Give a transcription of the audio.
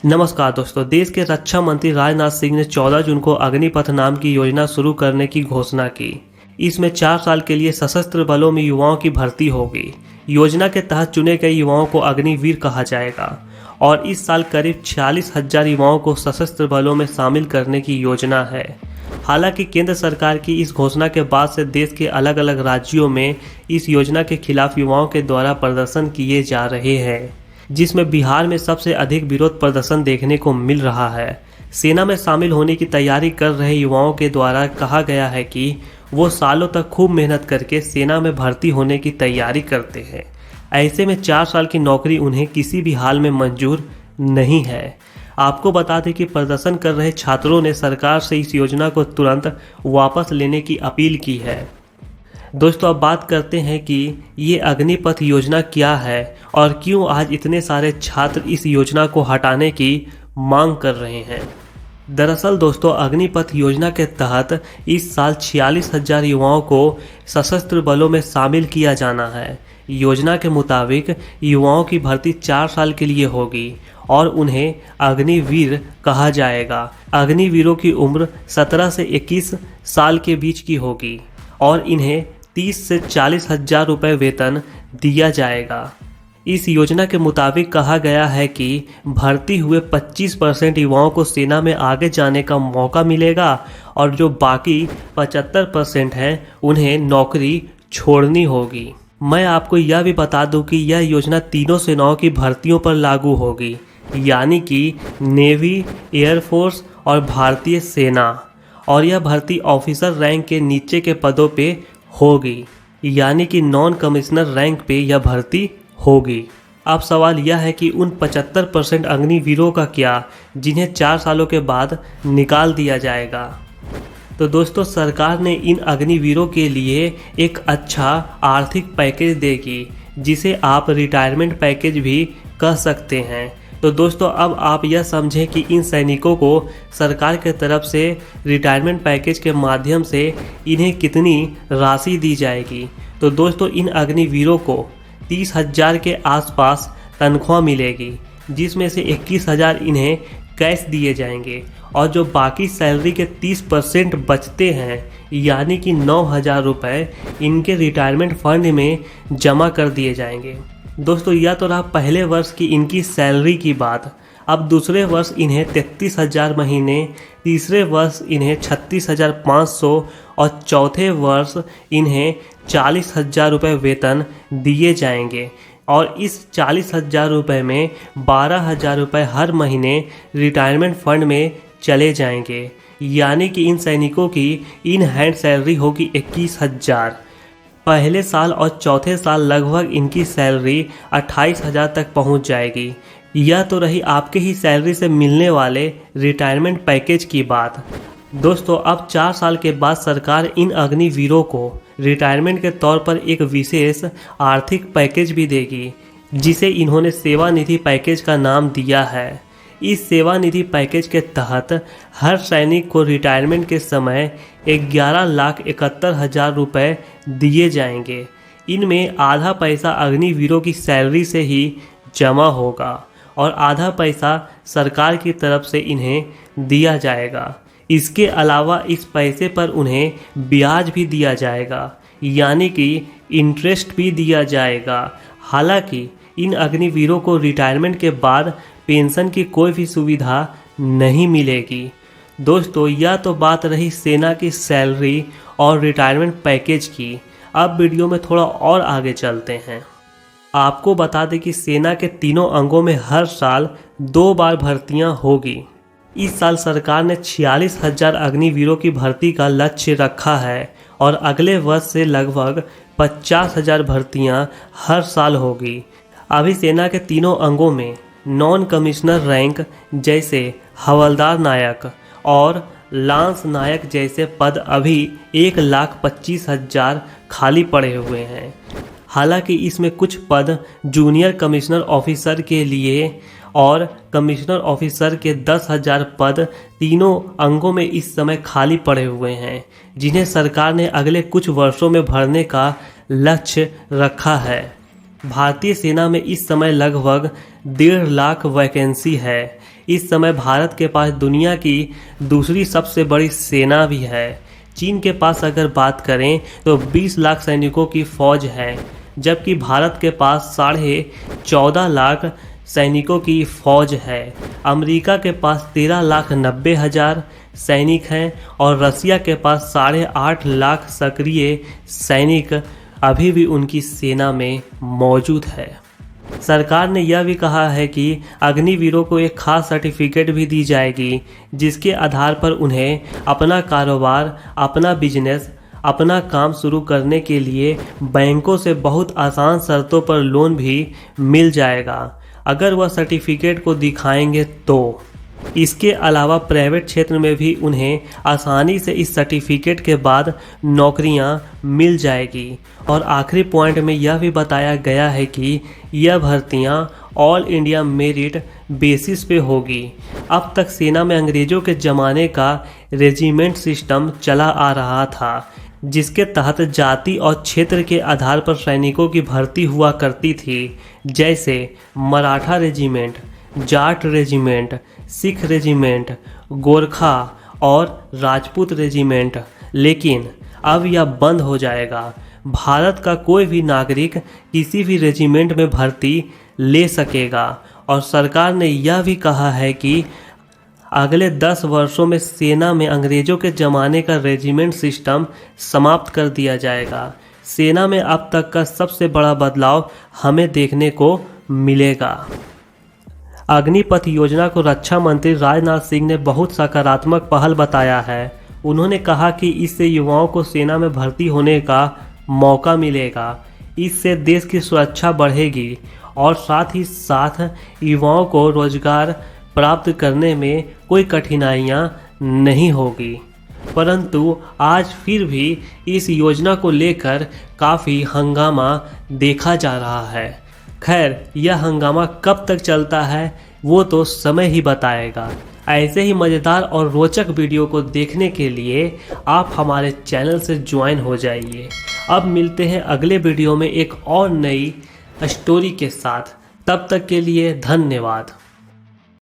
नमस्कार दोस्तों। देश के रक्षा मंत्री राजनाथ सिंह ने 14 जून को अग्निपथ नाम की योजना शुरू करने की घोषणा की। इसमें 4 साल के लिए सशस्त्र बलों में युवाओं की भर्ती होगी। योजना के तहत चुने गए युवाओं को अग्निवीर कहा जाएगा और इस साल करीब 46,000 युवाओं को सशस्त्र बलों में शामिल करने की योजना है। हालांकि केंद्र सरकार की इस घोषणा के बाद से देश के अलग अलग राज्यों में इस योजना के खिलाफ युवाओं के द्वारा प्रदर्शन किए जा रहे हैं, जिसमें बिहार में सबसे अधिक विरोध प्रदर्शन देखने को मिल रहा है। सेना में शामिल होने की तैयारी कर रहे युवाओं के द्वारा कहा गया है कि वो सालों तक खूब मेहनत करके सेना में भर्ती होने की तैयारी करते हैं। ऐसे में 4 साल की नौकरी उन्हें किसी भी हाल में मंजूर नहीं है। आपको बता दें कि प्रदर्शन कर रहे छात्रों ने सरकार से इस योजना को तुरंत वापस लेने की अपील की है। दोस्तों, अब बात करते हैं कि ये अग्निपथ योजना क्या है और क्यों आज इतने सारे छात्र इस योजना को हटाने की मांग कर रहे हैं। दरअसल दोस्तों, अग्निपथ योजना के तहत इस साल 46,000 युवाओं को सशस्त्र बलों में शामिल किया जाना है। योजना के मुताबिक युवाओं की भर्ती 4 साल के लिए होगी और उन्हें अग्निवीर कहा जाएगा। अग्निवीरों की उम्र 17 से 21 साल के बीच की होगी और इन्हें 30 से 40,000 रुपये वेतन दिया जाएगा। इस योजना के मुताबिक कहा गया है कि भर्ती हुए 25% युवाओं को सेना में आगे जाने का मौका मिलेगा और जो बाकी 75% हैं उन्हें नौकरी छोड़नी होगी। मैं आपको यह भी बता दूं कि यह योजना तीनों सेनाओं की भर्तियों पर लागू होगी, यानी कि नेवी, एयरफोर्स और भारतीय सेना, और यह भर्ती ऑफिसर रैंक के नीचे के पदों पे होगी, यानी कि नॉन कमिश्नर रैंक पे यह भर्ती होगी। अब सवाल यह है कि उन 75% अग्निवीरों का क्या, जिन्हें 4 सालों के बाद निकाल दिया जाएगा। तो दोस्तों, सरकार ने इन अग्निवीरों के लिए एक अच्छा आर्थिक पैकेज देगी, जिसे आप रिटायरमेंट पैकेज भी कह सकते हैं। तो दोस्तों, अब आप यह समझें कि इन सैनिकों को सरकार के तरफ से रिटायरमेंट पैकेज के माध्यम से इन्हें कितनी राशि दी जाएगी। तो दोस्तों, इन अग्निवीरों को 30,000 के आसपास तनख्वाह मिलेगी, जिसमें से 21,000 इन्हें कैश दिए जाएंगे और जो बाकी सैलरी के 30% बचते हैं, यानी कि 9,000 रुपये इनके रिटायरमेंट फंड में जमा कर दिए जाएंगे। दोस्तों, यह तो रहा पहले वर्ष की इनकी सैलरी की बात। अब दूसरे वर्ष इन्हें 33,000 महीने, तीसरे वर्ष इन्हें 36,500 और चौथे वर्ष इन्हें 40,000 रुपये वेतन दिए जाएंगे और इस 40,000 रुपये में 12,000 रुपये हर महीने रिटायरमेंट फंड में चले जाएंगे, यानी कि इन सैनिकों की इन हैंड सैलरी होगी 21,000। पहले साल और चौथे साल लगभग इनकी सैलरी 28,000 तक पहुंच जाएगी। यह तो रही आपके ही सैलरी से मिलने वाले रिटायरमेंट पैकेज की बात। दोस्तों, अब 4 साल के बाद सरकार इन अग्निवीरों को रिटायरमेंट के तौर पर एक विशेष आर्थिक पैकेज भी देगी, जिसे इन्होंने सेवानिधि पैकेज का नाम दिया है। इस सेवानिधि पैकेज के तहत हर सैनिक को रिटायरमेंट के समय 11,71,000 रुपये दिए जाएंगे। इनमें आधा पैसा अग्निवीरों की सैलरी से ही जमा होगा और आधा पैसा सरकार की तरफ से इन्हें दिया जाएगा। इसके अलावा इस पैसे पर उन्हें ब्याज भी दिया जाएगा, यानी कि इंटरेस्ट भी दिया जाएगा। हालांकि इन अग्निवीरों को रिटायरमेंट के बाद पेंशन की कोई भी सुविधा नहीं मिलेगी। दोस्तों, यह तो बात रही सेना की सैलरी और रिटायरमेंट पैकेज की। अब वीडियो में थोड़ा और आगे चलते हैं। आपको बता दें कि सेना के तीनों अंगों में हर साल 2 बार भर्तियां होगी। इस साल सरकार ने 46,000 अग्निवीरों की भर्ती का लक्ष्य रखा है और अगले वर्ष से लगभग 50,000 भर्तियां हर साल होगी। अभी सेना के तीनों अंगों में नॉन कमिश्नर रैंक जैसे हवलदार नायक और लांस नायक जैसे पद अभी 1,25,000 खाली पड़े हुए हैं। हालांकि इसमें कुछ पद जूनियर कमिश्नर ऑफिसर के लिए और कमिश्नर ऑफिसर के 10,000 पद तीनों अंगों में इस समय खाली पड़े हुए हैं, जिन्हें सरकार ने अगले कुछ वर्षों में भरने का लक्ष्य रखा है। भारतीय सेना में इस समय लगभग 1.5 लाख वैकेंसी है। इस समय भारत के पास दुनिया की दूसरी सबसे बड़ी सेना भी है। चीन के पास अगर बात करें तो 20 लाख सैनिकों की फौज है, जबकि भारत के पास 14.5 लाख सैनिकों की फौज है। अमेरिका के पास 13,90,000 सैनिक हैं और रसिया के पास 8.5 लाख सक्रिय सैनिक अभी भी उनकी सेना में मौजूद है। सरकार ने यह भी कहा है कि अग्निवीरों को एक खास सर्टिफिकेट भी दी जाएगी, जिसके आधार पर उन्हें अपना कारोबार, अपना बिजनेस, अपना काम शुरू करने के लिए बैंकों से बहुत आसान शर्तों पर लोन भी मिल जाएगा, अगर वह सर्टिफिकेट को दिखाएंगे तो। इसके अलावा प्राइवेट क्षेत्र में भी उन्हें आसानी से इस सर्टिफिकेट के बाद नौकरियां मिल जाएगी। और आखिरी पॉइंट में यह भी बताया गया है कि यह भर्तियां ऑल इंडिया मेरिट बेसिस पे होगी। अब तक सेना में अंग्रेज़ों के ज़माने का रेजिमेंट सिस्टम चला आ रहा था, जिसके तहत जाति और क्षेत्र के आधार पर सैनिकों की भर्ती हुआ करती थी, जैसे Maratha regiment, Jat regiment, Sikh regiment, Gorkha और राजपूत रेजिमेंट। लेकिन अब यह बंद हो जाएगा। भारत का कोई भी नागरिक किसी भी रेजिमेंट में भर्ती ले सकेगा। और सरकार ने यह भी कहा है कि अगले 10 वर्षों में सेना में अंग्रेज़ों के ज़माने का रेजिमेंट सिस्टम समाप्त कर दिया जाएगा। सेना में अब तक का सबसे बड़ा बदलाव हमें देखने को मिलेगा। अग्निपथ योजना को रक्षा मंत्री राजनाथ सिंह ने बहुत सकारात्मक पहल बताया है। उन्होंने कहा कि इससे युवाओं को सेना में भर्ती होने का मौका मिलेगा। इससे देश की सुरक्षा बढ़ेगी और साथ ही साथ युवाओं को रोजगार प्राप्त करने में कोई कठिनाइयां नहीं होगी। परंतु आज फिर भी इस योजना को लेकर काफ़ी हंगामा देखा जा रहा है। खैर, यह हंगामा कब तक चलता है वो तो समय ही बताएगा। ऐसे ही मज़ेदार और रोचक वीडियो को देखने के लिए आप हमारे चैनल से ज्वाइन हो जाइए। अब मिलते हैं अगले वीडियो में एक और नई स्टोरी के साथ। तब तक के लिए धन्यवाद।